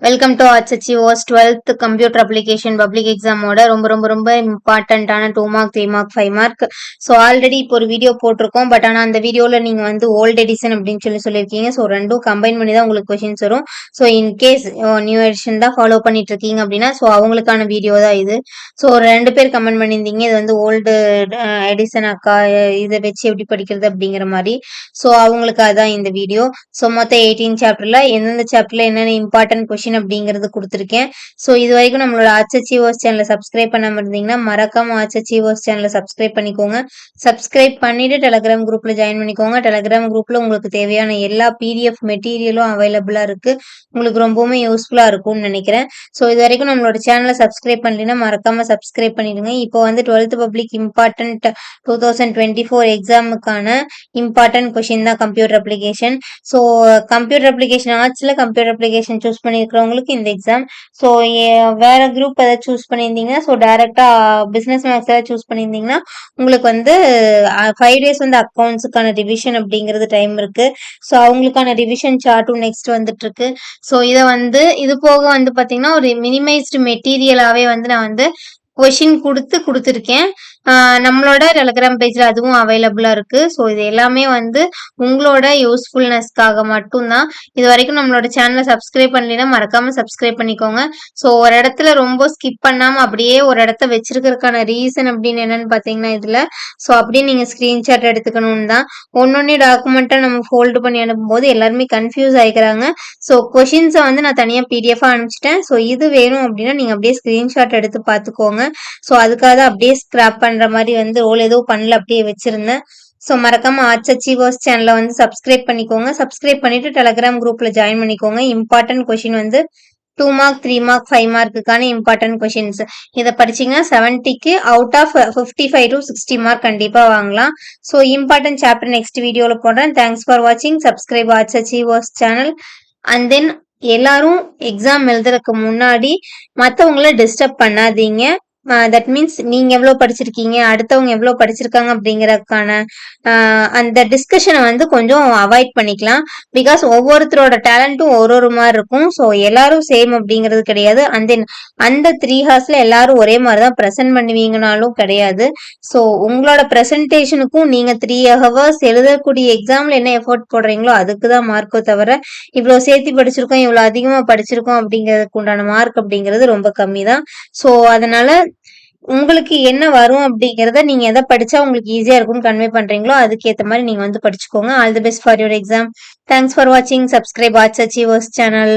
Welcome to HHEO's 12th computer application public எக்ஸாமோட ரொம்ப இம்பார்ட்டன்டான 2 mark 3 mark 5 mark. So already இப்போ ஒரு வீடியோ போட்டிருக்கோம். பட் ஆனால் அந்த வீடியோவில் நீங்கள் வந்து ஓல்டு எடிஷன் அப்படின்னு சொல்லியிருக்கீங்க. ஸோ ரெண்டும் கம்பைன் பண்ணி தான் உங்களுக்கு கொஷின்ஸ் வரும். ஸோ இன்கேஸ் நியூ எடிஷன் தான் ஃபாலோ பண்ணிட்டு இருக்கீங்க அப்படின்னா ஸோ அவங்களுக்கான வீடியோ தான் இது. ஸோ ரெண்டு பேர் கமெண்ட் பண்ணியிருந்தீங்க இது வந்து ஓல்டு எடிஷன் அக்கா இதை வச்சு எப்படி படிக்கிறது அப்படிங்கிற மாதிரி. ஸோ அவங்களுக்கு அதான் இந்த வீடியோ. ஸோ மொத்தம் 18 சாப்டர்ல எந்தெந்த சாப்டர்ல என்னென்ன இம்பார்ட்டன்ட் கொஷின் அப்படிங்கறது கொடுத்துருக்கேன். ஸோ இது வரைக்கும் நம்மளோட HHEO's சேனலை சப்ஸ்கிரைப் பண்ணாம இருந்தீங்கன்னா மறக்காம HHEO's சேனலை சப்ஸ்கிரைப் பண்ணிக்கோங்க. சப்ஸ்கிரைப் பண்ணிட்டு டெலகிராம் குரூப்ல ஜாயின் பண்ணிக்கோங்க. டெலகிராம் குரூப்ல உங்களுக்கு தேவையான எல்லா PDF மெட்டீரியலும் அவைலபிளா இருக்கு. உங்களுக்கு ரொம்பவுமே யூஸ்ஃபுல்லா இருக்கும்னு நினைக்கிறேன். ஸோ இது வரைக்கும் நம்மளோட சேனலை சப்ஸ்கிரைப் பண்ணலைன்னா மறக்காம சப்ஸ்கிரைப் பண்ணிடுங்க. இப்போ வந்து 12th பப்ளிக் இம்பார்ட்டன்ட் 2024 எக்ஸாமுக்கான இம்பார்ட்டன்ட் கொஷின் தான் computer application. So computer application ஆர்ட்ஸ்ல கம்ப்யூட்டர் அப்ளிகேஷன் சூஸ் பண்ணியிருக்கிறவங்களுக்கு இந்த எக்ஸாம். ஸோ வேற குரூப் ஏதாவது சூஸ் பண்ணியிருந்தீங்கன்னா ஸோ டைரக்டா பிசினஸ் மேக்ஸ் ஏதாவது சூஸ் பண்ணியிருந்தீங்கன்னா உங்களுக்கு வந்து 5 days வந்து அக்கௌண்ட்ஸுக்கான ரிவிஷன் அப்படிங்கிறது டைம் இருக்கு. ஸோ அவங்களுக்கான ரிவிஷன் சார்ட்டும் நெக்ஸ்ட் வந்துட்டு இருக்கு. ஸோ இதை வந்து இது போக வந்து பார்த்தீங்கன்னா ஒரு மினிமைஸ்டு மெட்டீரியலாகவே வந்து நான் வந்து கொஷின் கொடுத்துருக்கேன். நம்மளோட டெலகிராம் பேஜ்ல அதுவும் அவைலபிளா இருக்கு. ஸோ இது எல்லாமே வந்து உங்களோட யூஸ்ஃபுல்னஸ்க்காக மட்டும்தான். இது வரைக்கும் நம்மளோட சேனலை சப்ஸ்கிரைப் பண்ணலைன்னா மறக்காம சப்ஸ்கிரைப் பண்ணிக்கோங்க. ஸோ ஒரு இடத்துல ரொம்ப ஸ்கிப் பண்ணாம அப்படியே ஒரு இடத்த வச்சிருக்கிறதுக்கான ரீசன் அப்படின்னு என்னன்னு பாத்தீங்கன்னா இதுல ஸோ அப்படியே நீங்க ஸ்கிரீன்ஷாட் எடுத்துக்கணும்னு தான். ஒன்னொன்னு டாக்குமெண்ட்டை நம்ம ஃபோல்டு பண்ணி அனுப்பும்போது எல்லாருமே கன்ஃபியூஸ் ஆகிக்கிறாங்க. ஸோ கொஷின்ஸை வந்து நான் தனியா PDF அனுப்பிச்சிட்டேன். ஸோ இது வேணும் அப்படின்னா நீங்க அப்படியே ஸ்கிரீன்ஷாட் எடுத்து பார்த்துக்கோங்க. ஸோ அதுக்காக தான் அப்படியே ஸ்கிராப் பண்ற மாதிரி வந்து ரோல் எதுவும் பண்ணல அப்படியே வச்சிருந்தேன். ஸோ மறக்காம HHEO's சேனலை வந்து சப்ஸ்கிரைப் பண்ணிக்கோங்க. சப்ஸ்கிரைப் பண்ணிட்டு டெலகிராம் குரூப்ல ஜாயின் பண்ணிக்கோங்க. இம்பார்ட்டன்ட் கொஷின் வந்து 2 மார்க் 3 மார்க் 5 மார்க்குக்கான இம்பார்ட்டன்ட் கொஷின்ஸ் இதை படிச்சீங்கன்னா 70க்கு அவுட் ஆஃப் 55 to 60 மார்க் கண்டிப்பா வாங்கலாம். ஸோ இம்பார்ட்டன்ட் சாப்டர் நெக்ஸ்ட் வீடியோல போடுறேன். தேங்க்ஸ் ஃபார் வாட்சிங். Subscribe HHEO's channel. And then எல்லாரும் எக்ஸாம் எழுதுறதுக்கு முன்னாடி மற்றவங்கள டிஸ்டர்ப் பண்ணாதீங்க. தட் மீன்ஸ் நீங்க எவ்வளவு படிச்சிருக்கீங்க அடுத்தவங்க எவ்வளவு படிச்சிருக்காங்க அப்படிங்கறதுக்கான அந்த டிஸ்கஷனை வந்து கொஞ்சம் அவாய்ட் பண்ணிக்கலாம். பிகாஸ் ஒவ்வொருத்தரோட டேலண்ட்டும் ஒரு மாதிரி இருக்கும். ஸோ எல்லாரும் சேம் அப்படிங்கிறது கிடையாது. அண்ட் தென் அந்த 3 hours எல்லாரும் ஒரே மாதிரி தான் ப்ரெசென்ட் பண்ணுவீங்கனாலும் கிடையாது. ஸோ உங்களோட ப்ரெசன்டேஷனுக்கும் நீங்க 3 hours எழுதக்கூடிய எக்ஸாம்ல என்ன எஃபோர்ட் போடுறீங்களோ அதுக்கு தான் மார்க்கோ தவிர இவ்வளவு சேர்த்து படிச்சிருக்கோம் இவ்வளவு அதிகமா படிச்சிருக்கோம் அப்படிங்கிறதுக்கு உண்டான மார்க் அப்படிங்கிறது ரொம்ப கம்மி தான். ஸோ அதனால உங்களுக்கு என்ன வரும் அப்படிங்கறத நீங்க எதை படிச்சா உங்களுக்கு ஈஸியா இருக்கும்னு கன்வே பண்றீங்களோ அதுக்கேற்ற மாதிரி நீங்க வந்து படிச்சுக்கோங்க. All the best for your exam. Thanks for வாட்சிங். Subscribe HHEO's channel.